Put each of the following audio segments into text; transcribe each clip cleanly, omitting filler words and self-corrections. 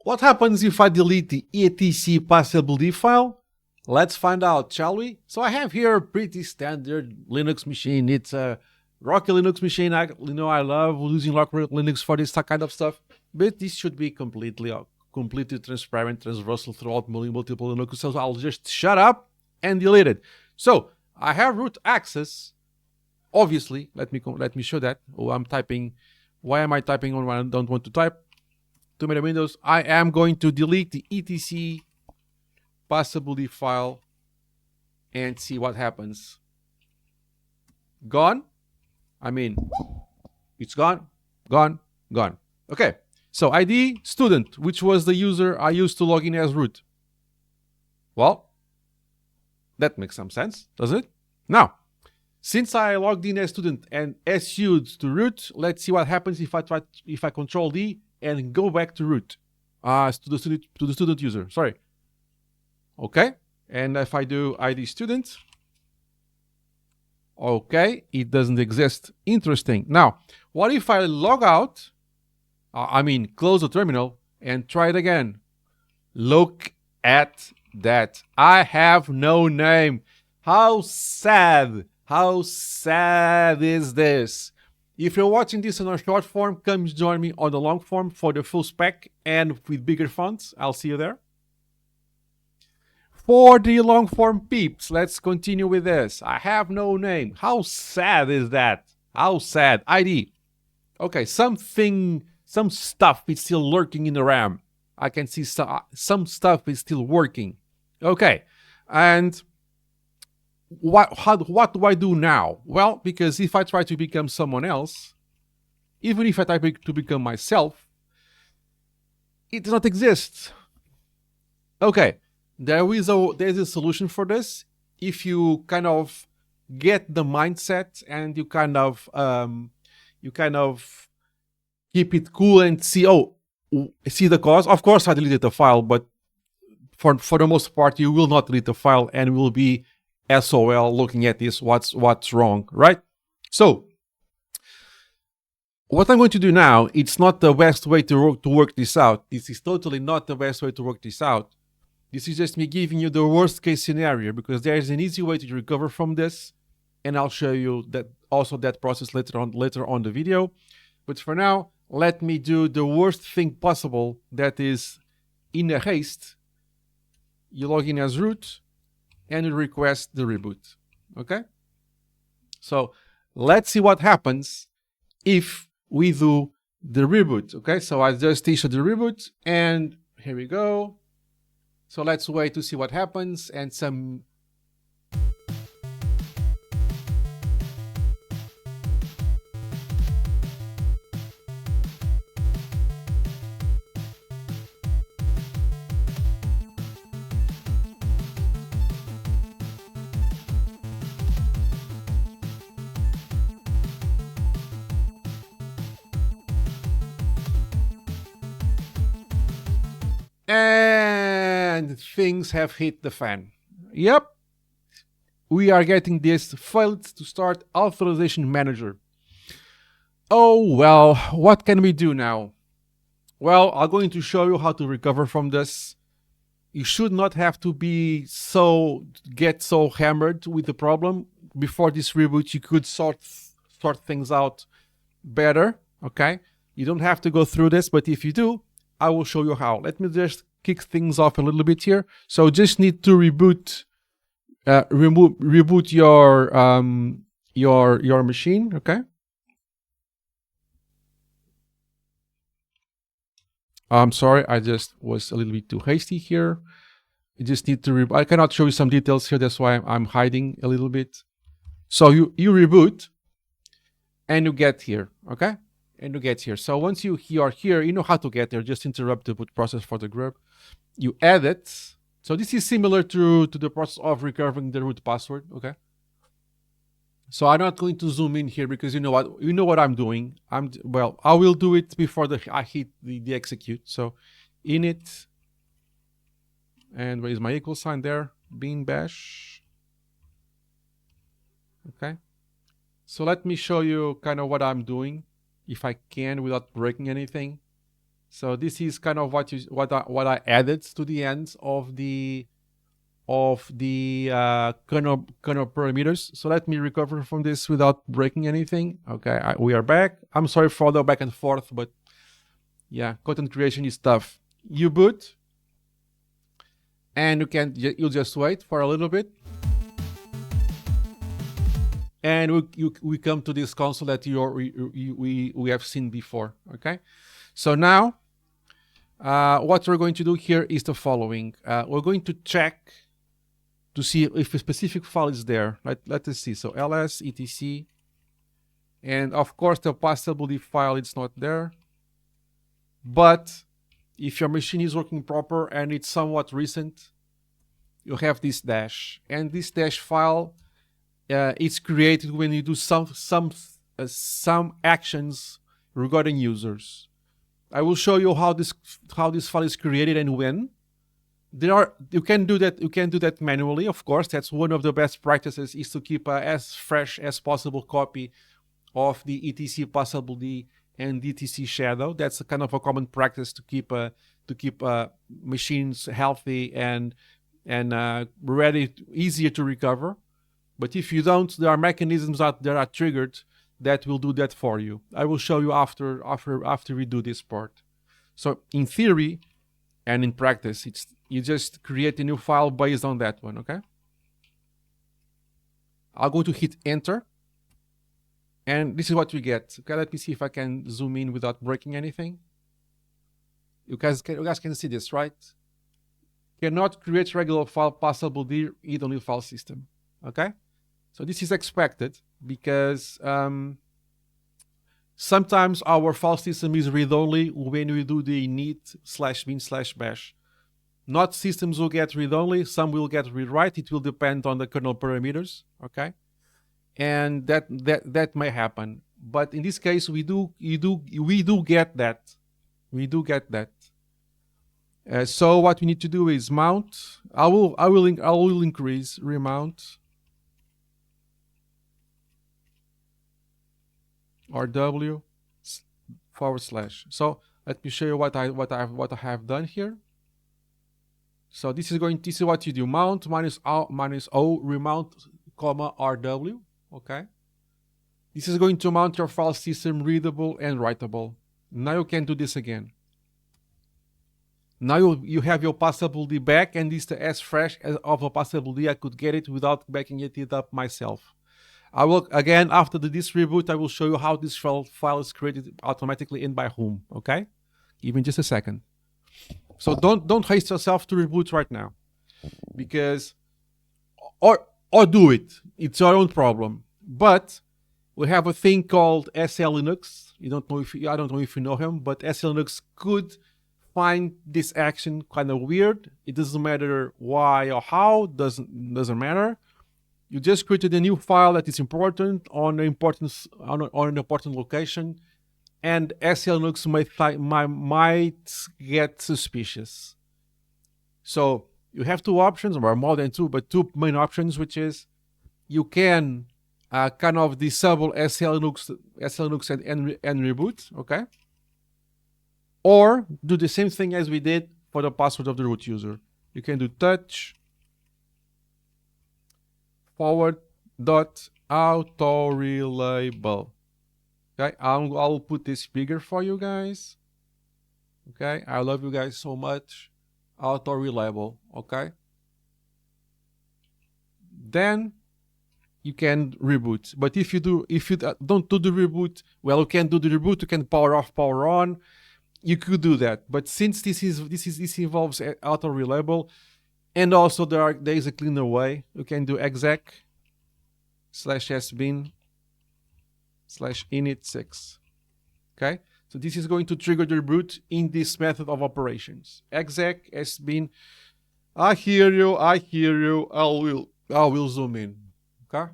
What happens if I delete the etc passwd file? Let's find out, shall we? So I have here a pretty standard Linux machine. It's a Rocky Linux machine. I love using Rocky Linux for this kind of stuff, but this should be completely transparent, transversal throughout multiple Linux. So I'll just shut up and delete it. So I have root access. Obviously, let me show that. Oh, I'm typing. Why am I typing on when I don't want to type? Too many windows. I am going to delete the etc passwd file and see what happens. Gone. I mean, it's gone, gone, gone. Okay. So ID student, which was the user I used to log in as root. Well, that makes some sense, doesn't it? Now, since I logged in as student and su'd to root, let's see what happens if I control D and go back to root, to the student user. Sorry. Okay, and if I do ID student, okay, it doesn't exist. Interesting. Now, what if I log out? Close the terminal and try it again. Look at that. I have no name. How sad. How sad is this? If you're watching this on a short form, come join me on the long form for the full spec and with bigger fonts. I'll see you there. For the long form peeps, let's continue with this. I have no name. How sad is that? How sad. ID. Okay, some stuff is still lurking in the RAM. I can see some stuff is still working. Okay, and what do I do now? Well, because if I try to become someone else, even if I try to become myself, it does not exist. Okay, there's a solution for this. If you kind of get the mindset and you kind of keep it cool and see the cause. Of course, I deleted the file, but for the most part, you will not delete the file and will be SOL looking at this, what's wrong, right? So what I'm going to do now, it's not the best way to work this out. This is totally not the best way to work this out. This is just me giving you the worst case scenario, because there is an easy way to recover from this, and I'll show you that process later on the video. But for now, let me do the worst thing possible. That is, in a haste, you log in as root and you request the reboot. Okay? So let's see what happens if we do the reboot. Okay, so I just issued the reboot and here we go. So let's wait to see what happens and some. And things have hit the fan. Yep. We are getting this failed to start authorization manager. Oh, well, what can we do now? Well, I'm going to show you how to recover from this. You should not have to get so hammered with the problem. Before this reboot, you could sort things out better, okay? You don't have to go through this, but if you do, I will show you how. Let me just kick things off a little bit here. So just need to reboot your machine, okay? I'm sorry, I just was a little bit too hasty here. You just need to I cannot show you some details here, that's why I'm hiding a little bit. So you reboot and you get here, okay? And you get here. So once you are here, you know how to get there. Just interrupt the boot process for the group. You add it. So this is similar to the process of recovering the root password. Okay. So I'm not going to zoom in here because you know what I'm doing. I will do it before I hit the execute. So init, and where is my equal sign there? Bin bash. Okay. So let me show you kind of what I'm doing, if I can, without breaking anything. So this is kind of what I added to the end of the kernel parameters. So let me recover from this without breaking anything. Okay, we are back. I'm sorry for the back and forth, but yeah, content creation is tough. You boot, and you just wait for a little bit, and we come to this console that we have seen before. Okay, so now what we're going to do here is the following. We're going to check to see if a specific file is there. Let us see. So ls etc, and of course the passwd file is not there. But if your machine is working proper and it's somewhat recent, you have this dash, and this dash file is created when you do some actions regarding users. I will show you how this file is created and when. You can do that manually, of course. That's one of the best practices, is to keep as fresh as possible copy of the etc passwd and etc shadow. That's a kind of a common practice to keep machines healthy and ready, easier to recover. But if you don't, there are mechanisms that are triggered that will do that for you. I will show you after we do this part. So in theory and in practice, you just create a new file based on that one. Okay. I'm going to hit enter. And this is what we get. Okay, let me see if I can zoom in without breaking anything. You guys can see this, right? Cannot create regular file passwd read only file system. Okay, so this is expected because sometimes our file system is read only when we do the init/bin/bash. Not systems will get read only. Some will get read write. It will depend on the kernel parameters. Okay. And that may happen, but in this case we do get that. So what we need to do is mount. I will increase remount rw /. So let me show you what I have done here. So this is what you do: mount -o remount rw. Okay, this is going to mount your file system readable and writable. Now you can do this again. Now you have your passwd back, and this is as fresh of a passwd I could get it without backing it up myself. I will again, after this reboot, I will show you how this file is created automatically and by whom. Okay, even just a second. So don't haste yourself to reboot right now, because or do it. It's your own problem. But we have a thing called SL Linux. I don't know if you know him, but SL Linux could find this action kind of weird. It doesn't matter why or how. Doesn't matter. You just created a new file that is important on an important location, and SL Linux might get suspicious. So you have two options, or more than two, but two main options, which is you can kind of disable SL Linux and reboot, okay? Or do the same thing as we did for the password of the root user. You can do touch /autorelabel. Okay, I'll put this bigger for you guys. Okay, I love you guys so much. Autorelabel. Okay. Then you can reboot. But if you don't do the reboot, well, you can do the reboot. You can power off, power on. You could do that. But since this involves autorelabel, and also there is a cleaner way. You can do exec /sbin /init6. Okay, so this is going to trigger the reboot in this method of operations. Exec sbin. I hear you. I will zoom in. Okay,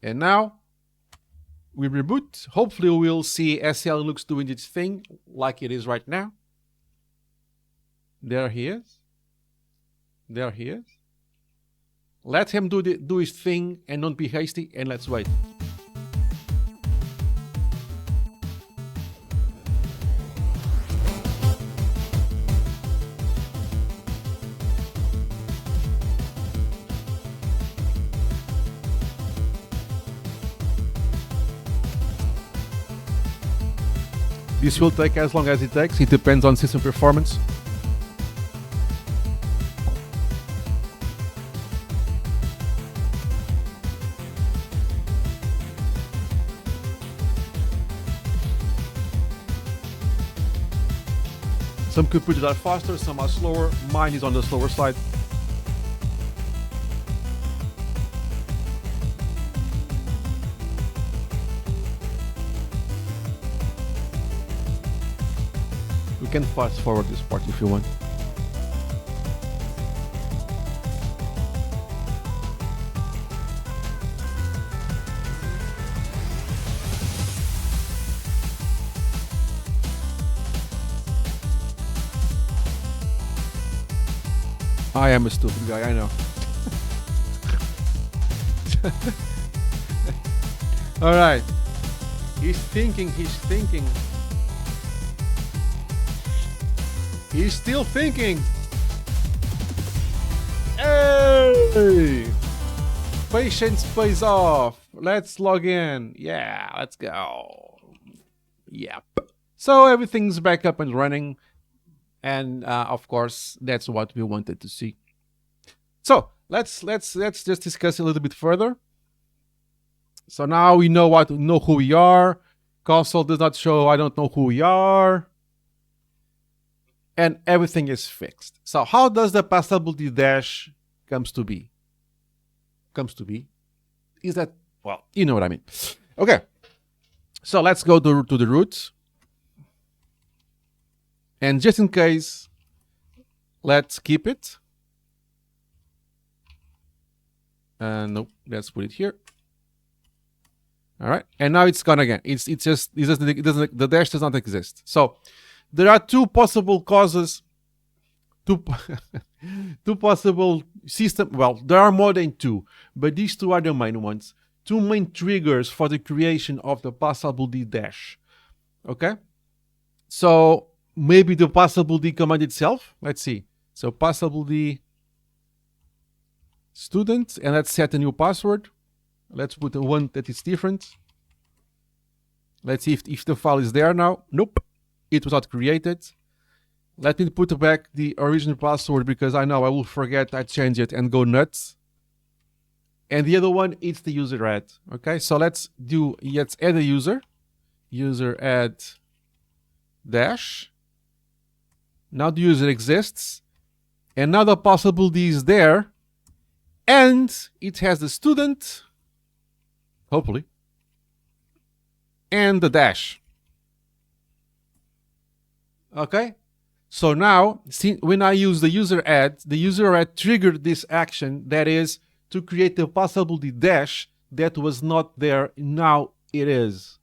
and now we reboot. Hopefully we'll see SL Linux doing its thing like it is right now. There he is. Let him do his thing and don't be hasty, and let's wait. This will take as long as it takes. It depends on system performance. Some computers are faster, some are slower. Mine is on the slower side. You can fast forward this part if you want. I am a stupid guy, I know. All right. He's thinking. He's still thinking. Hey! Patience pays off. Let's log in. Yeah, let's go. Yep. So everything's back up and running. And of course, that's what we wanted to see. So let's just discuss a little bit further. So now we know who we are. Console does not show I don't know who we are. And everything is fixed. So how does the passwd dash comes to be? Is that, well, you know what I mean. Okay. So let's go to the root. And just in case, let's keep it. Nope, let's put it here. All right, and now it's gone again. The dash does not exist. So there are two possible causes, two possible system. Well, there are more than two, but these two are the main ones. Two main triggers for the creation of the passwd dash. Okay, so maybe the passwd command itself. Let's see. So passwd student, and let's set a new password. Let's put the one that is different. Let's see if the file is there now. Nope, it was not created. Let me put back the original password because I know I will forget, I change it and go nuts. And the other one is the user add. Okay, so let's add a user. User add dash. Now the user exists. And now the passwd is there. And it has the student, hopefully, and the dash. Okay? So now, when I use the user add triggered this action, that is to create the passwd dash that was not there. Now it is.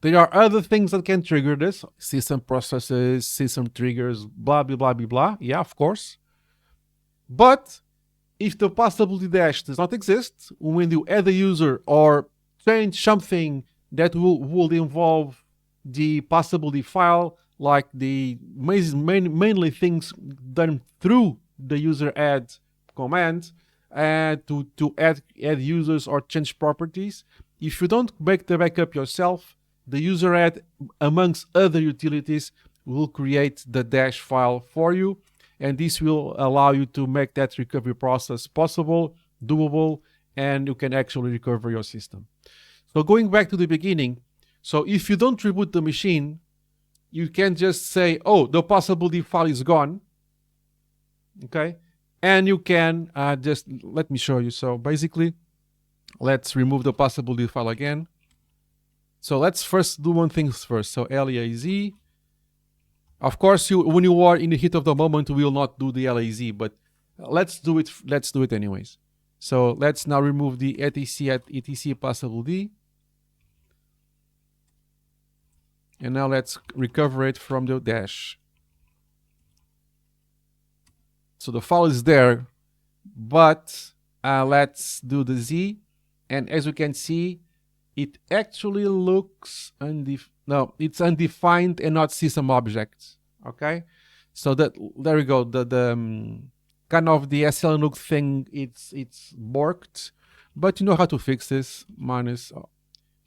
There are other things that can trigger this. System processes, system triggers, blah, blah, blah, blah, blah. Yeah, of course. But if the passwd dash does not exist, when you add a user or change something that will involve the passwd file, like the mainly things done through the user add command, to add users or change properties, if you don't make the backup yourself, the user add, amongst other utilities, will create the dash file for you. And this will allow you to make that recovery process possible, doable, and you can actually recover your system. So going back to the beginning, so if you don't reboot the machine, you can just say, oh, the passwd file is gone. Okay? And you can just, let me show you. So basically, let's remove the passwd file again. So let's first do one thing first. So LAZ. Of course, when you are in the heat of the moment, we will not do the LAZ, but let's do it. Let's do it anyways. So let's now remove the etc passwd, and now let's recover it from the dash. So the file is there, but let's do the Z, and as you can see, it actually looks no, it's undefined and not system objects. Okay, so there we go. The kind of the SLNUC thing, it's borked, but you know how to fix this. Minus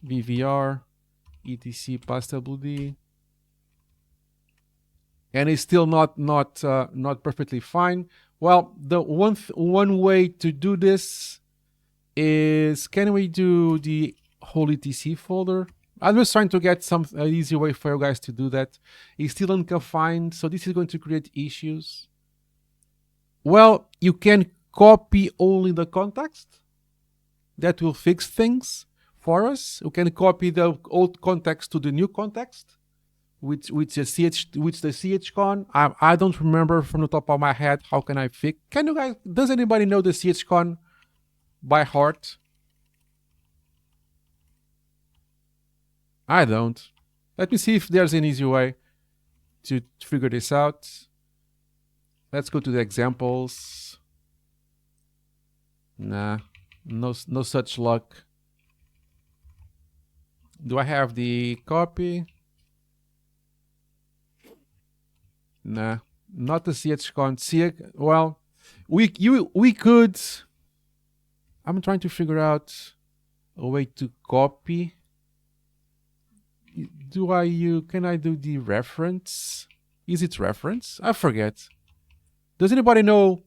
VVR etc passwd, and it's still not perfectly fine. Well, the one way to do this is, can we do the whole etc folder? I'm just trying to get some easy way for you guys to do that. It's still unconfined, so this is going to create issues. Well, you can copy only the context. That will fix things for us. You can copy the old context to the new context, which the chcon. I don't remember from the top of my head. How can I fix? Can you guys? Does anybody know the chcon by heart? I don't. Let me see if there's an easy way to figure this out. Let's go to the examples. Nah, no such luck. Do I have the copy? Nah, not the chcon. Well, we could. I'm trying to figure out a way to copy. Can I do the reference? Is it reference? I forget. Does anybody know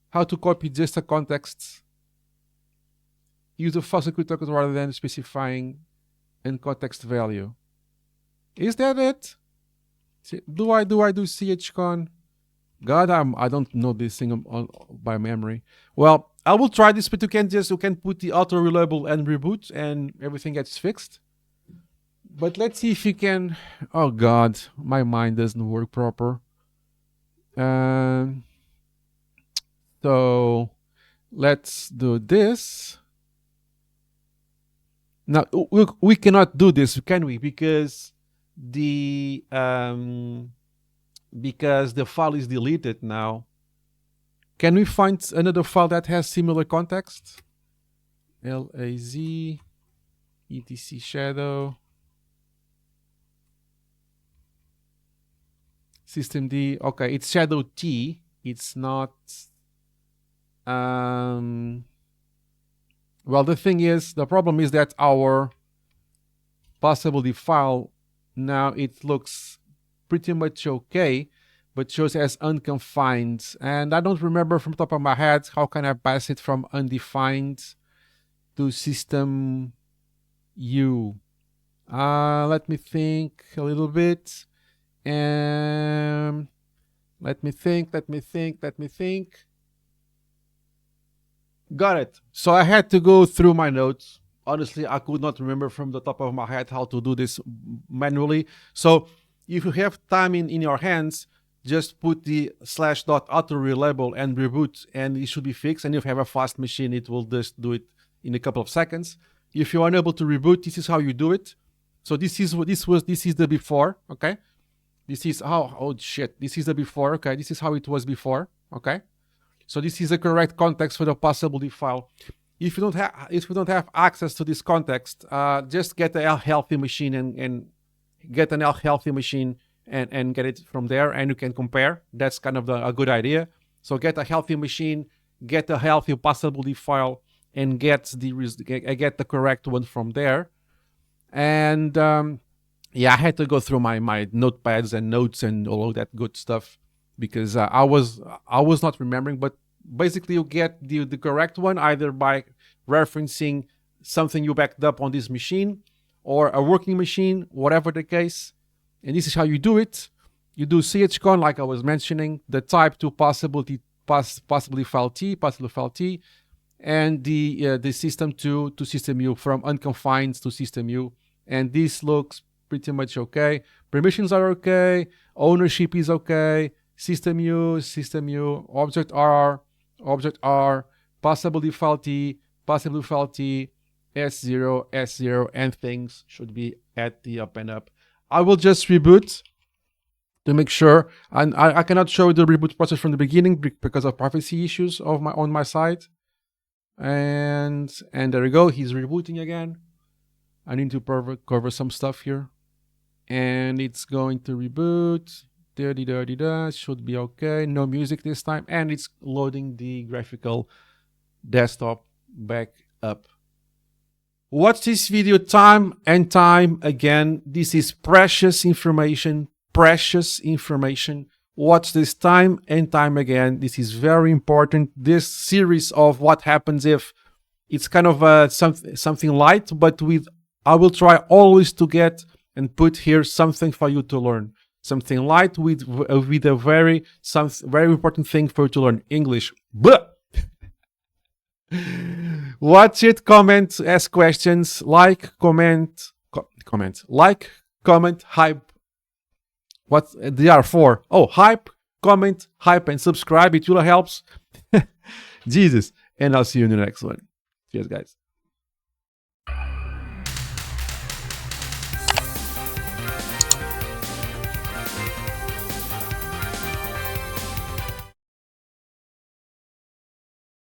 how to copy just a context? Use a false equal rather than specifying in context value. Is that it? Do I do chcon? God, I don't know this thing by memory. Well, I will try this, but you can put the auto reliable and reboot, and everything gets fixed. But let's see if you can. Oh God, my mind doesn't work proper. So let's do this. Now we cannot do this, can we? Because the file is deleted now. Can we find another file that has similar context? LAZ etc shadow systemd. Okay, it's shadow T. It's not. Well, the problem is that our passwd file now, it looks pretty much okay, but shows as unconfined. And I don't remember from the top of my head, how can I pass it from undefined to system U? Let me think a little bit. Let me think. Got it. So I had to go through my notes. Honestly, I could not remember from the top of my head how to do this manually. So if you have time in your hands, just put the /auto reliable and reboot, and it should be fixed. And if you have a fast machine, it will just do it in a couple of seconds. If you're unable to reboot, this is how you do it. So this is the before. Okay. This is how. Oh shit! This is the before. Okay. This is how it was before. Okay. So this is the correct context for the passwd file. If you don't have access to this context, just get a healthy machine and get an healthy machine and get it from there, and you can compare. That's kind of a good idea. So get a healthy machine, get a healthy passwd file, and get the correct one from there. And yeah, I had to go through my notepads and notes and all of that good stuff, because I was not remembering. But basically, you get the correct one either by referencing something you backed up on this machine or a working machine, whatever the case. And this is how you do it. You do chcon, like I was mentioning, the type to passwd file T, and the system to system U, from unconfined to system U. And this looks pretty much okay. Permissions are okay. Ownership is okay. System U, object R, passwd file T, S0, and things should be at the up and up. I will just reboot to make sure, and I cannot show the reboot process from the beginning because of privacy issues on my side. And there we go. He's rebooting again. I need to cover some stuff here, and it's going to reboot. Should be okay. No music this time, and it's loading the graphical desktop back up. Watch this video time and time again. This is precious information precious information. Watch this time and time again. This is very important. This series of what happens if, it's kind of something light, but I will try always to get and put here something for you to learn. Something light with a very important thing for you to learn. English. Blah! Watch it, comment, ask questions, like, comment, like, comment, hype. What they are for? Oh, hype, comment, hype, and subscribe. It really helps. Jesus. And I'll see you in the next one. Cheers, guys.